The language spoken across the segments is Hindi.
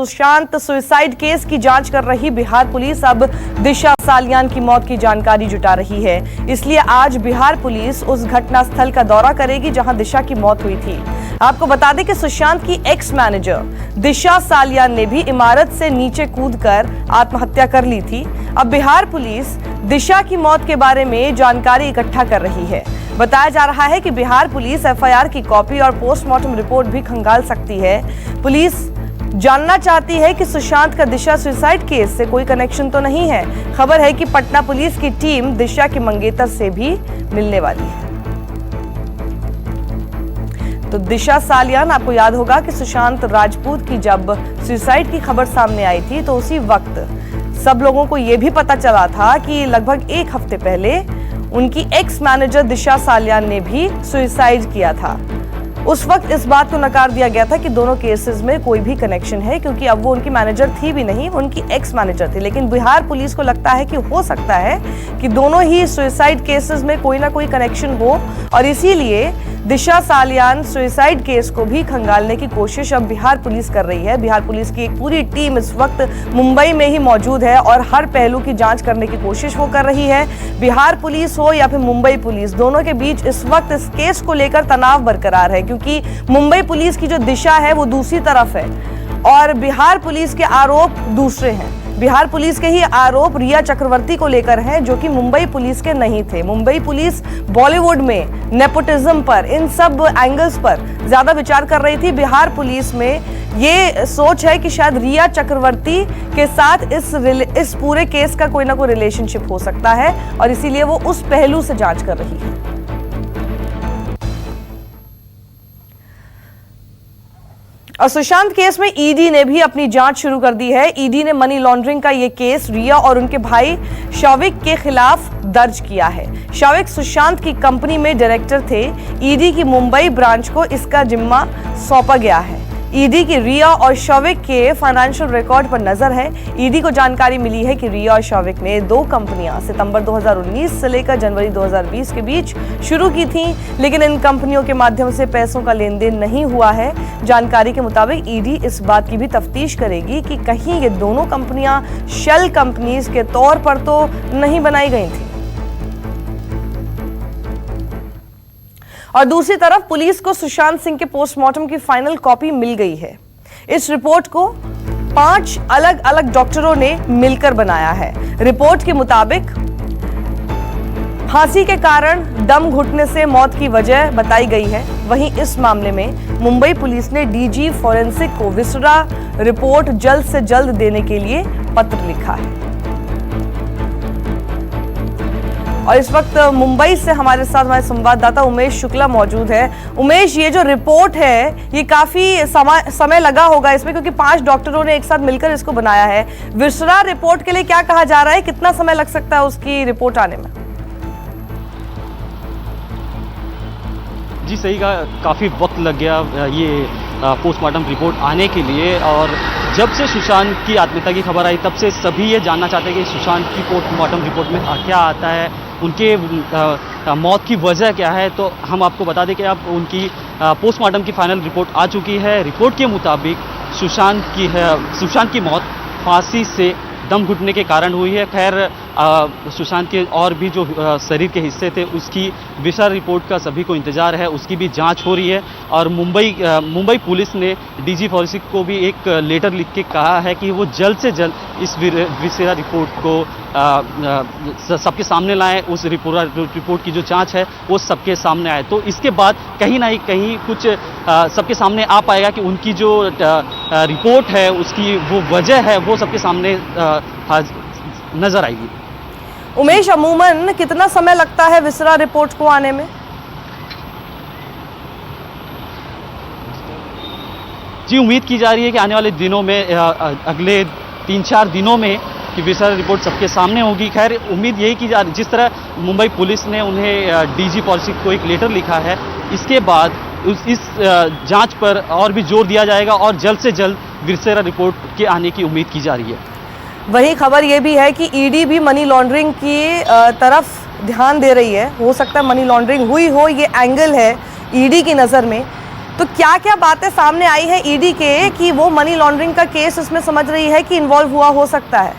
सुशांत सुसाइड केस की जांच कर रही बिहार पुलिस अब दिशा सालियान की मौत की जानकारी जुटा रही है। इसलिए आज बिहार पुलिस उस घटना स्थल का दौरा करेगी जहां दिशा की मौत हुई थी। आपको बता दें कि सुशांत की एक्स मैनेजर दिशा सालियान ने भी इमारत से नीचे कूदकर आत्महत्या कर ली थी। अब बिहार पुलिस दिशा की मौत के बारे में जानकारी इकट्ठा कर रही है। बताया जा रहा है कि बिहार पुलिस एफआईआर की कॉपी और पोस्टमार्टम रिपोर्ट भी खंगाल सकती है। पुलिस जानना चाहती है कि सुशांत का दिशा सुसाइड केस से कोई कनेक्शन तो नहीं है। खबर है कि पटना पुलिस की टीम दिशा के मंगेतर से भी मिलने वाली है। तो दिशा सालियान, आपको याद होगा कि सुशांत राजपूत की जब सुसाइड की खबर सामने आई थी तो उसी वक्त सब लोगों को यह भी पता चला था कि लगभग एक हफ्ते पहले उनकी एक्स मैनेजर दिशा सालियान ने भी सुसाइड किया था। उस वक्त इस बात को नकार दिया गया था कि दोनों केसेस में कोई भी कनेक्शन है, क्योंकि अब वो उनकी मैनेजर थी भी नहीं, वो उनकी एक्स मैनेजर थी। लेकिन बिहार पुलिस को लगता है कि हो सकता है कि दोनों ही सुसाइड केसेस में कोई ना कोई कनेक्शन हो और इसीलिए दिशा सालियान सुसाइड केस को भी खंगालने की कोशिश अब बिहार पुलिस कर रही है। बिहार पुलिस की एक पूरी टीम इस वक्त मुंबई में ही मौजूद है और हर पहलू की जांच करने की कोशिश वो कर रही है। बिहार पुलिस हो या फिर मुंबई पुलिस, दोनों के बीच इस वक्त इस केस को लेकर तनाव बरकरार है, क्योंकि मुंबई पुलिस की जो दिशा है वो दूसरी तरफ है और बिहार पुलिस के आरोप दूसरे हैं। बिहार पुलिस के ही आरोप रिया चक्रवर्ती को लेकर हैं, जो कि मुंबई पुलिस के नहीं थे। मुंबई पुलिस बॉलीवुड में नेपोटिज्म पर, इन सब एंगल्स पर ज्यादा विचार कर रही थी। बिहार पुलिस में ये सोच है कि शायद रिया चक्रवर्ती के साथ इस पूरे केस का कोई ना कोई रिलेशनशिप हो सकता है और इसीलिए वो उस पहलू से जांच कर रही है। और सुशांत केस में ईडी ने भी अपनी जांच शुरू कर दी है। ईडी ने मनी लॉन्ड्रिंग का ये केस रिया और उनके भाई शौविक के खिलाफ दर्ज किया है। शौविक सुशांत की कंपनी में डायरेक्टर थे। ईडी की मुंबई ब्रांच को इसका जिम्मा सौंपा गया है। ईडी की रिया और शौविक के फाइनेंशियल रिकॉर्ड पर नजर है। ईडी को जानकारी मिली है कि रिया और शौविक ने दो कंपनियां सितंबर 2019 से लेकर जनवरी 2020 के बीच शुरू की थीं, लेकिन इन कंपनियों के माध्यम से पैसों का लेन देन नहीं हुआ है। जानकारी के मुताबिक ईडी इस बात की भी तफ्तीश करेगी कि कहीं ये दोनों कंपनियां शेल कंपनीज के तौर पर तो नहीं बनाई गई थी। और दूसरी तरफ पुलिस को सुशांत सिंह के पोस्टमार्टम की फाइनल कॉपी मिल गई है। इस रिपोर्ट को 5 अलग अलग डॉक्टरों ने मिलकर बनाया है। रिपोर्ट के मुताबिक फांसी के कारण दम घुटने से मौत की वजह बताई गई है। वहीं इस मामले में मुंबई पुलिस ने डीजी फॉरेंसिक को विसरा रिपोर्ट जल्द से जल्द देने के लिए पत्र लिखा है। और इस वक्त मुंबई से हमारे साथ हमारे संवाददाता उमेश शुक्ला मौजूद है। उमेश, ये जो रिपोर्ट है ये काफी समय लगा होगा इसमें, क्योंकि 5 डॉक्टरों ने एक साथ मिलकर इसको बनाया है। विसरा रिपोर्ट के लिए क्या कहा जा रहा है, कितना समय लग सकता है उसकी रिपोर्ट आने में? जी सही कहा, काफ़ी वक्त लग गया ये पोस्टमार्टम रिपोर्ट आने के लिए। और जब से सुशांत की आत्महत्या की खबर आई तब से सभी ये जानना चाहते हैं कि सुशांत की पोस्टमार्टम रिपोर्ट में क्या आता है, उनके मौत की वजह क्या है। तो हम आपको बता दें कि अब उनकी पोस्टमार्टम की फाइनल रिपोर्ट आ चुकी है। रिपोर्ट के मुताबिक सुशांत की मौत फांसी से दम घुटने के कारण हुई है। खैर सुशांत के और भी जो शरीर के हिस्से थे उसकी विसरा रिपोर्ट का सभी को इंतजार है, उसकी भी जांच हो रही है। और मुंबई पुलिस ने डीजी फॉरेंसिक को भी एक लेटर लिख के कहा है कि वो जल्द से जल्द इस विसरा रिपोर्ट को सबके सामने लाएं। उस रिपोर्ट की जो जांच है वो सबके सामने आए, तो इसके बाद कहीं ना कहीं कुछ सबके सामने आ पाएगा कि उनकी जो रिपोर्ट है उसकी वो वजह है वो सबके सामने नजर आएगी। उमेश, अमूमन कितना समय लगता है विसरा रिपोर्ट को आने में? जी, उम्मीद की जा रही है कि आने वाले दिनों में अगले 3-4 दिनों में कि विसरा रिपोर्ट सबके सामने होगी। खैर उम्मीद यही की जा रही, जिस तरह मुंबई पुलिस ने उन्हें डीजी फॉरेंसिक को एक लेटर लिखा है, इसके बाद इस जांच पर और भी जोर दिया जाएगा और जल्द से जल्द विसरा रिपोर्ट के आने की उम्मीद की जा रही है। वही खबर ये भी है कि ईडी भी मनी लॉन्ड्रिंग की तरफ ध्यान दे रही है। हो सकता है मनी लॉन्ड्रिंग हुई हो, ये एंगल है ईडी की नज़र में। तो क्या क्या बातें सामने आई है ईडी के कि वो मनी लॉन्ड्रिंग का केस उसमें समझ रही है कि इन्वॉल्व हुआ हो सकता है?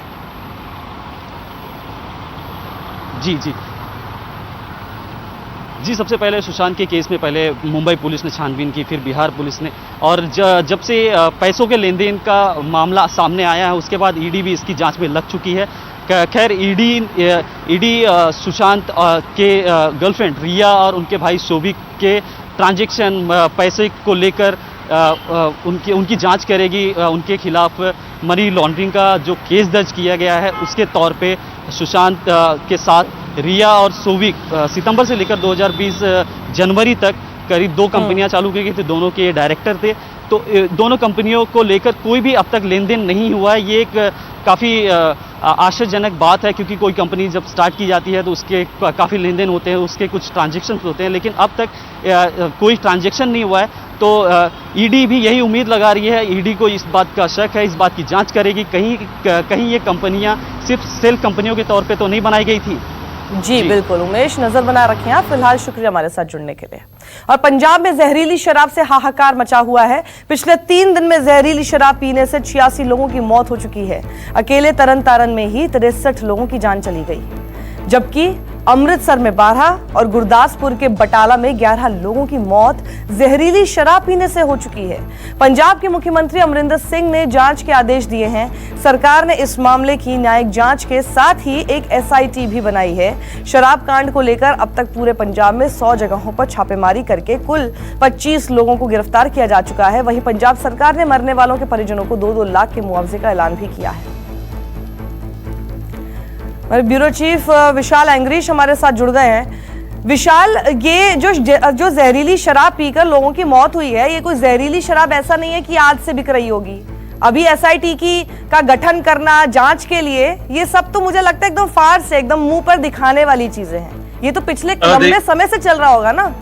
जी, सबसे पहले सुशांत के केस में पहले मुंबई पुलिस ने छानबीन की, फिर बिहार पुलिस ने, और जब से पैसों के लेन देन का मामला सामने आया है उसके बाद ईडी भी इसकी जांच में लग चुकी है। खैर ईडी सुशांत के गर्लफ्रेंड रिया और उनके भाई शोभिक के ट्रांजैक्शन, पैसे को लेकर उनकी जांच करेगी। उनके खिलाफ मनी लॉन्ड्रिंग का जो केस दर्ज किया गया है उसके तौर पे सुशांत के साथ रिया और शोभिक सितंबर से लेकर 2020 जनवरी तक करीब 2 कंपनियां चालू की गई थी, दोनों के डायरेक्टर थे। तो दोनों कंपनियों को लेकर कोई भी अब तक लेन देन नहीं हुआ है। ये एक काफ़ी आश्चर्यजनक बात है, क्योंकि कोई कंपनी जब स्टार्ट की जाती है तो उसके काफ़ी लेन देन होते हैं, उसके कुछ ट्रांजेक्शन होते हैं, लेकिन अब तक कोई ट्रांजेक्शन नहीं हुआ है। तो ईडी भी यही उम्मीद लगा रही है, ईडी को इस बात का शक है, इस बात की जांच करेगी कहीं ये कंपनियां सिर्फ सेल कंपनियों के तौर पे तो नहीं बनाई गई थी। जी बिल्कुल उमेश, नजर बना रखें आप। फिलहाल शुक्रिया हमारे साथ जुड़ने के लिए। और पंजाब में जहरीली शराब से हाहाकार मचा हुआ है। पिछले 3 दिन में जहरीली शराब पीने से 86 लोगों की मौत हो चुकी है। अकेले तरन तारन में ही 63 लोगों की जान चली गई, जबकि अमृतसर में 12 और गुरदासपुर के बटाला में 11 लोगों की मौत जहरीली शराब पीने से हो चुकी है। पंजाब के मुख्यमंत्री अमरिंदर सिंह ने जांच के आदेश दिए हैं। सरकार ने इस मामले की न्यायिक जांच के साथ ही एक एसआईटी भी बनाई है। शराब कांड को लेकर अब तक पूरे पंजाब में 100 जगहों पर छापेमारी करके कुल 25 लोगों को गिरफ्तार किया जा चुका है। वहीं पंजाब सरकार ने मरने वालों के परिजनों को 2-2 लाख के मुआवजे का ऐलान भी किया है। ब्यूरो चीफ विशाल एंग्रीश हमारे साथ जुड़ गए हैं। विशाल, ये जो जहरीली शराब पीकर लोगों की मौत हुई है, ये कोई जहरीली शराब ऐसा नहीं है कि आज से बिक रही होगी। अभी एसआईटी का गठन करना जांच के लिए, ये सब तो मुझे लगता है एकदम फार्स है, एकदम मुंह पर दिखाने वाली चीजें हैं। ये तो पिछले लंबे समय से चल रहा होगा ना?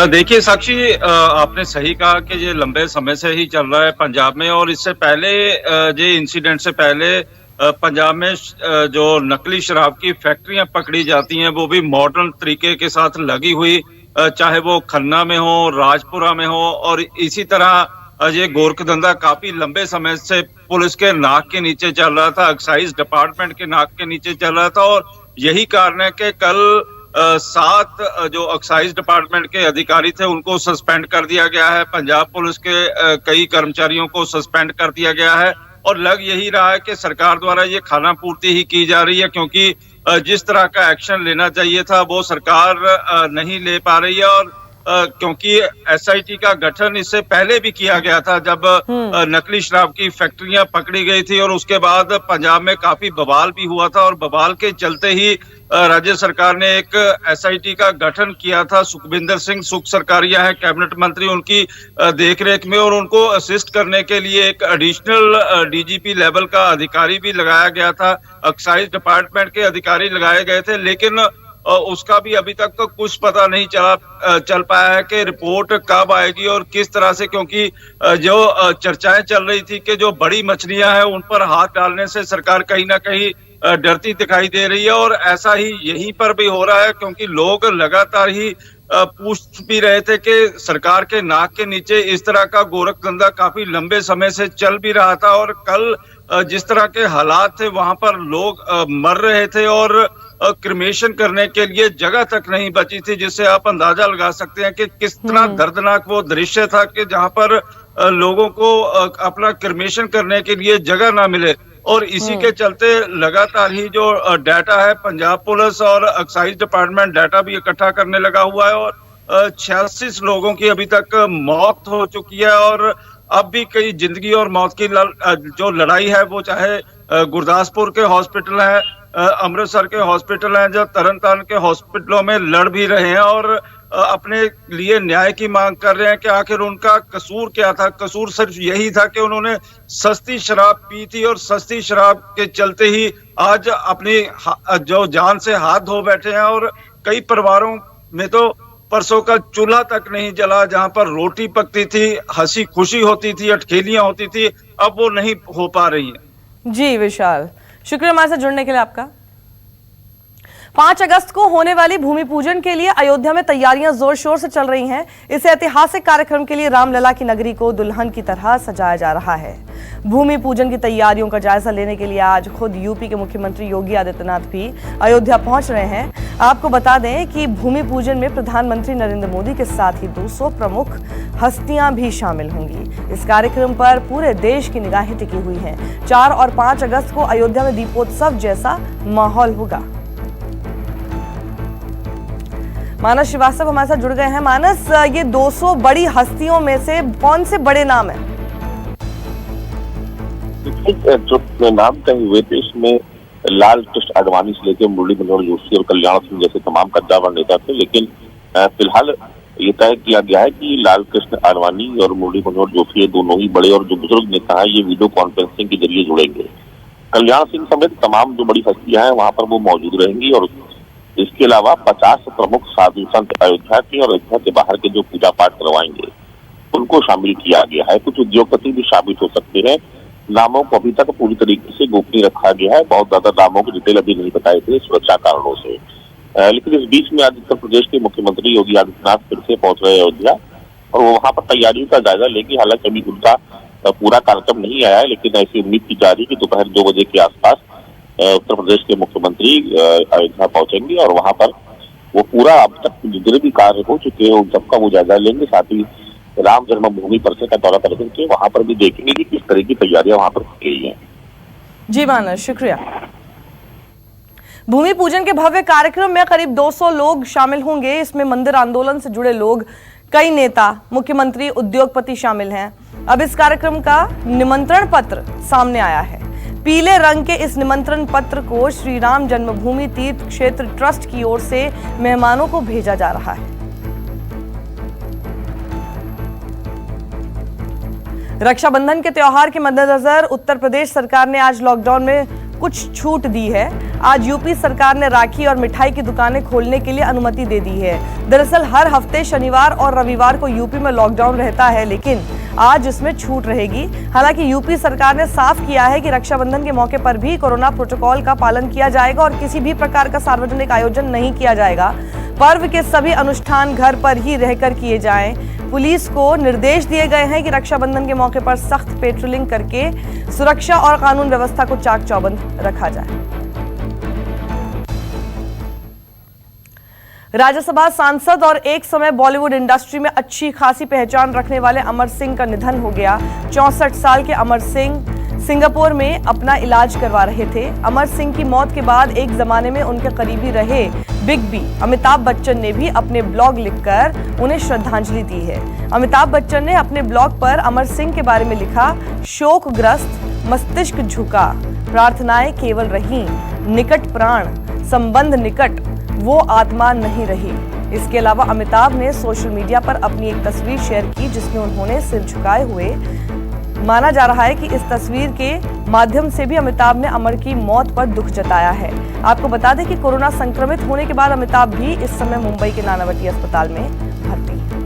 देखिए साक्षी, आपने सही कहा कि ये लंबे समय से ही चल रहा है पंजाब में। और इससे पहले ये इंसिडेंट से पहले पंजाब में जो नकली शराब की फैक्ट्रियां पकड़ी जाती हैं, वो भी मॉडर्न तरीके के साथ लगी हुई, चाहे वो खन्ना में हो, राजपुरा में हो। और इसी तरह ये गोरखधंधा काफी लंबे समय से पुलिस के नाक के नीचे चल रहा था, एक्साइज डिपार्टमेंट के नाक के नीचे चल रहा था। और यही कारण है कि कल 7 जो एक्साइज डिपार्टमेंट के अधिकारी थे उनको सस्पेंड कर दिया गया है। पंजाब पुलिस के कई कर्मचारियों को सस्पेंड कर दिया गया है। और लग यही रहा है कि सरकार द्वारा ये खाना पूर्ति ही की जा रही है, क्योंकि जिस तरह का एक्शन लेना चाहिए था वो सरकार नहीं ले पा रही है। और क्योंकि एसआईटी का गठन इससे पहले भी किया गया था, जब नकली शराब की फैक्ट्रियां पकड़ी गई थी, और उसके बाद पंजाब में काफी बवाल भी हुआ था। और बवाल के चलते ही राज्य सरकार ने एक एसआईटी का गठन किया था। सुखविंदर सिंह सुख सरकारिया है कैबिनेट मंत्री, उनकी देखरेख में, और उनको असिस्ट करने के लिए एक एडिशनल डीजीपी लेवल का अधिकारी भी लगाया गया था। एक्साइज डिपार्टमेंट के अधिकारी लगाए गए थे, लेकिन उसका भी अभी तक कुछ पता नहीं चल पाया है कि रिपोर्ट कब आएगी और किस तरह से, क्योंकि जो चर्चाएं चल रही थी कि जो बड़ी मछलियां हैं उन पर हाथ डालने से सरकार कहीं ना कहीं डरती दिखाई दे रही है। और ऐसा ही यहीं पर भी हो रहा है, क्योंकि लोग लगातार ही पूछ भी रहे थे कि सरकार के नाक के नीचे इस तरह का गोरखधंधा काफी लंबे समय से चल भी रहा था। और कल जिस तरह के हालात थे वहां पर लोग मर रहे थे और क्रिमेशन करने के लिए जगह तक नहीं बची थी, जिससे आप अंदाजा लगा सकते हैं कि किस तरह दर्दनाक वो दृश्य था कि जहां पर लोगों को अपना क्रिमेशन करने के लिए जगह ना मिले। और इसी के चलते लगातार ही जो डाटा है, पंजाब पुलिस और एक्साइज डिपार्टमेंट डाटा भी इकट्ठा करने लगा हुआ है। और 86 लोगों की अभी तक मौत हो चुकी है। और अब भी कई जिंदगी और मौत की जो लड़ाई है, वो चाहे गुरदासपुर के हॉस्पिटल है, अमृतसर के हॉस्पिटल हैं, जो तरन तारण के हॉस्पिटलों में लड़ भी रहे हैं और अपने लिए न्याय की मांग कर रहे हैं कि आखिर उनका कसूर क्या था। कसूर सिर्फ यही था कि उन्होंने सस्ती शराब पी थी, और सस्ती शराब के चलते ही आज अपनी जो जान से हाथ धो बैठे हैं। और कई परिवारों में तो परसों का चूल्हा तक नहीं जला, जहां पर रोटी पकती थी, हंसी खुशी होती थी, अटखेलियां होती थी, अब वो नहीं हो पा रही है। जी विशाल, शुक्रिया हमारे साथ जुड़ने के लिए आपका। 5 अगस्त को होने वाली भूमि पूजन के लिए अयोध्या में तैयारियां जोर शोर से चल रही हैं। इस ऐतिहासिक कार्यक्रम के लिए रामलला की नगरी को दुल्हन की तरह सजाया जा रहा है। भूमि पूजन की तैयारियों का जायजा लेने के लिए आज खुद यूपी के मुख्यमंत्री योगी आदित्यनाथ भी अयोध्या पहुंच रहे हैं। आपको बता दें कि भूमि पूजन में प्रधानमंत्री नरेंद्र मोदी के साथ ही 200 प्रमुख हस्तियां भी शामिल होंगी। इस कार्यक्रम पर पूरे देश की निगाहें टिकी हुई हैं। 4 और 5 अगस्त को अयोध्या में दीपोत्सव जैसा माहौल होगा। मानस श्रीवास्तव हमारे साथ जुड़ गए हैं। मानस, ये 200 बड़ी हस्तियों में से कौन से बड़े नाम हैं? जो नाम कहे हुए थे इसमें लाल कृष्ण आडवाणी से लेकर मुरली मनोहर जोशी और कल्याण सिंह जैसे तमाम कद्दावर नेता थे, लेकिन फिलहाल ये तय किया गया है कि लाल कृष्ण आडवाणी और मुरली मनोहर जोशी दोनों ही बड़े और जो बुजुर्ग नेता है ये वीडियो कॉन्फ्रेंसिंग के जरिए जुड़ेंगे। कल्याण सिंह समेत तमाम जो बड़ी हस्तियां हैं वहां पर वो मौजूद रहेंगी और इसके अलावा 50 प्रमुख साधु संत अयोध्या के और अयोध्या के बाहर के जो पूजा पाठ करवाएंगे उनको शामिल किया गया है। कुछ उद्योगपति भी शामिल हो सकते हैं। नामों को अभी तक पूरी तरीके से गोपनीय रखा गया है। बहुत ज्यादा नामों की डिटेल अभी नहीं बताए थे सुरक्षा कारणों से। लेकिन इस बीच में आज उत्तर प्रदेश के मुख्यमंत्री योगी आदित्यनाथ फिर से पहुंच रहे अयोध्या और वो वहां पर तैयारियों का जायजा लेंगे। हालांकि अभी उनका पूरा कार्यक्रम नहीं आया है, लेकिन ऐसी उम्मीद की जा रही है कि दोपहर 2 बजे के आसपास उत्तर प्रदेश के मुख्यमंत्री अयोध्या पहुंचेंगे और वहां पर वो पूरा अब तक जितने भी कार्य हो चुके हैं उन सबका वो जायजा लेंगे। साथ ही राम जन्मभूमि परिसर का दौरा करके वहां पर भी देखेंगे कि किस तरह की तैयारियां वहां पर की गई हैं। जी मानस, शुक्रिया। भूमि पूजन के भव्य कार्यक्रम में करीब 200 लोग शामिल होंगे। इसमें मंदिर आंदोलन से जुड़े लोग, कई नेता, मुख्यमंत्री, उद्योगपति शामिल हैं। अब इस कार्यक्रम का निमंत्रण पत्र सामने आया है। पीले रंग के इस निमंत्रण पत्र को श्री राम जन्मभूमि तीर्थ क्षेत्र ट्रस्ट की ओर से मेहमानों को भेजा जा रहा है। रक्षाबंधन के त्योहार के मद्देनजर उत्तर प्रदेश सरकार ने आज लॉकडाउन में कुछ छूट दी है। आज यूपी सरकार ने राखी और मिठाई की दुकानें खोलने के लिए अनुमति दे दी है। दरअसल हर हफ्ते शनिवार और रविवार को यूपी में लॉकडाउन रहता है, लेकिन आज इसमें छूट रहेगी। हालांकि यूपी सरकार ने साफ किया है कि रक्षाबंधन के मौके पर भी कोरोना प्रोटोकॉल का पालन किया जाएगा और किसी भी प्रकार का सार्वजनिक आयोजन नहीं किया जाएगा। पर्व के सभी अनुष्ठान घर पर ही रहकर किए जाएं। पुलिस को निर्देश दिए गए हैं कि रक्षाबंधन के मौके पर सख्त पेट्रोलिंग करके सुरक्षा और कानून व्यवस्था को चाक चौबंद रखा जाए। राज्यसभा सांसद और एक समय बॉलीवुड इंडस्ट्री में अच्छी खासी पहचान रखने वाले अमर सिंह का निधन हो गया। 64 साल के अमर सिंह सिंगापुर में अपना इलाज करवा रहे थे। अमर सिंह की मौत के बाद एक जमाने में उनके करीबी रहे बिग बी अमिताभ बच्चन ने भी अपने ब्लॉग लिखकर उन्हें श्रद्धांजलि दी है। अमिताभ बच्चन ने अपने ब्लॉग पर अमर सिंह के बारे में लिखा, शोकग्रस्त मस्तिष्क झुका, प्रार्थनाएं केवल रहीं, निकट प्राण संबंध निकट, वो आत्मा नहीं रही। इसके अलावा अमिताभ ने सोशल मीडिया पर अपनी एक तस्वीर शेयर की जिसमें उन्होंने सिर झुकाए हुए। माना जा रहा है कि इस तस्वीर के माध्यम से भी अमिताभ ने अमर की मौत पर दुख जताया है। आपको बता दें कि कोरोना संक्रमित होने के बाद अमिताभ भी इस समय मुंबई के नानावटी अस्पताल में भर्ती हैं।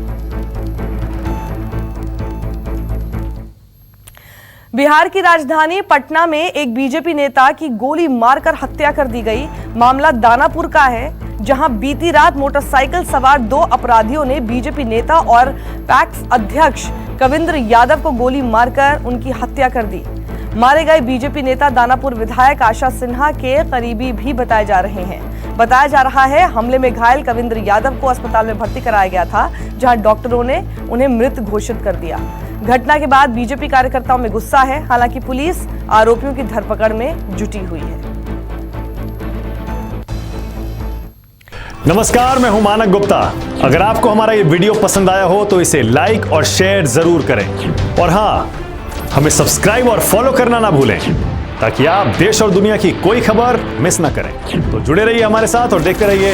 बिहार की राजधानी पटना में एक बीजेपी नेता की गोली मारकर हत्या कर दी गई। मामला दानापुर का है, जहां बीती रात मोटरसाइकिल सवार 2 अपराधियों ने बीजेपी नेता और पैक्स अध्यक्ष कविंद्र यादव को गोली मारकर उनकी हत्या कर दी। मारे गए बीजेपी नेता दानापुर विधायक आशा सिन्हा के करीबी भी बताए जा रहे हैं। बताया जा रहा है हमले में घायल कविंद्र यादव को अस्पताल में भर्ती कराया गया था, जहां डॉक्टरों ने उन्हें मृत घोषित कर दिया। घटना के बाद बीजेपी कार्यकर्ताओं में गुस्सा है। हालांकि पुलिस आरोपियों की धरपकड़ में जुटी हुई है। नमस्कार, मैं हूं मानक गुप्ता। अगर आपको हमारा ये वीडियो पसंद आया हो तो इसे लाइक और शेयर जरूर करें और हाँ, हमें सब्सक्राइब और फॉलो करना ना भूलें ताकि आप देश और दुनिया की कोई खबर मिस ना करें। तो जुड़े रहिए हमारे साथ और देखते रहिए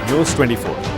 News 24।